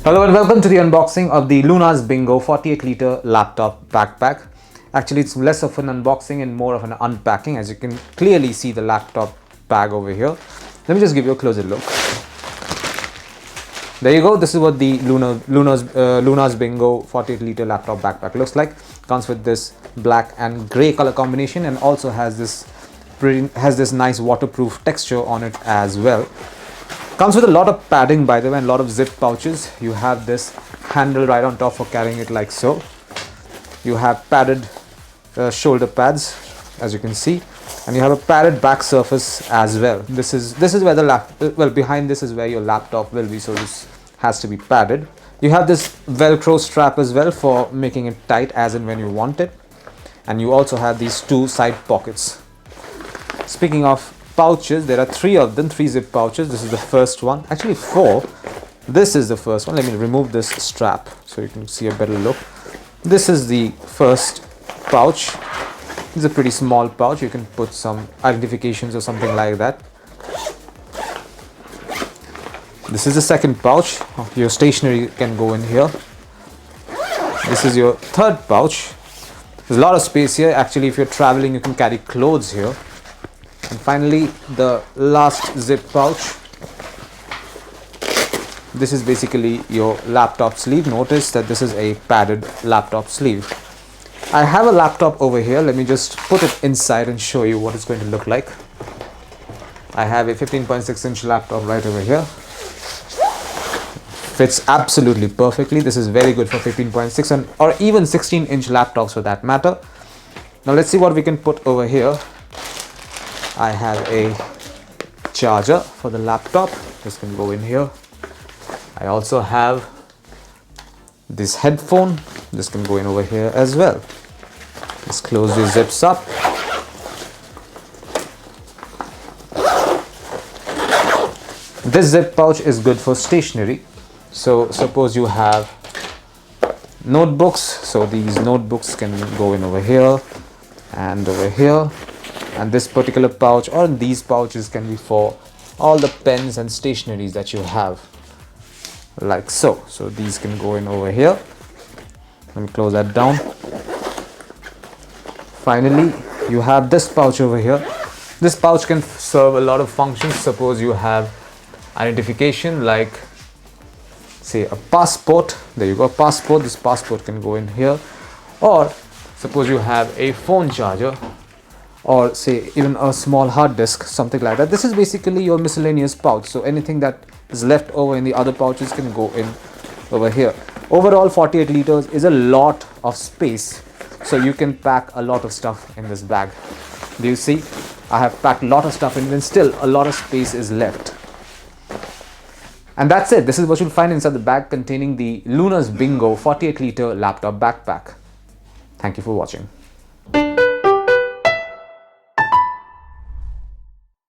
Hello and welcome to the unboxing of the Lunar's Bingo 48-liter laptop backpack. Actually, it's less of an unboxing and more of an unpacking, as you can clearly see the laptop bag over here. Let me just give you a closer look. There you go. This is what the Lunar's Bingo 48-liter laptop backpack looks like. Comes with this black and gray color combination and also has this nice waterproof texture on it as well. Comes with a lot of padding, by the way, and a lot of zip pouches. You have this handle right on top for carrying it like so. You have padded shoulder pads, as you can see, and you have a padded back surface as well. This is where the behind this is where your laptop will be, so this has to be padded. You have this Velcro strap as well for making it tight as and when you want it, and you also have these two side pockets. Speaking of pouches, there are three of them, 3 zip pouches. This is the first one, actually 4. This is the first one. Let me remove this strap so you can see a better look. This is the first pouch. It's a pretty small pouch. You can put some identifications or something like that. This is the second pouch. Your stationery can go in here. This is your third pouch. There's a lot of space here. Actually, if you're traveling, you can carry clothes here. And finally, the last zip pouch. This is basically your laptop sleeve. Notice that this is a padded laptop sleeve. I have a laptop over here. Let me just put it inside and show you what it's going to look like. I have a 15.6-inch laptop right over here. Fits absolutely perfectly. This is very good for 15.6 and or even 16-inch laptops for that matter. Now let's see what we can put over here. I have a charger for the laptop. This can go in here. I also have this headphone. This can go in over here as well. Let's close these zips up. This zip pouch is good for stationery. So suppose you have notebooks. So these notebooks can go in over here and over here. And this particular pouch or these pouches can be for all the pens and stationeries that you have, like so. So these can go in over here. Let me close that down. Finally, you have this pouch over here. This pouch can serve a lot of functions. Suppose you have identification, like say a passport. There you go, passport. This passport can go in here. Or suppose you have a phone charger, or say even a small hard disk, something like that. This is basically your miscellaneous pouch. So anything that is left over in the other pouches can go in over here. Overall, 48 liters is a lot of space. So you can pack a lot of stuff in this bag. Do you see? I have packed a lot of stuff in and still a lot of space is left. And that's it. This is what you'll find inside the bag containing the Lunar's Bingo 48-liter laptop backpack. Thank you for watching.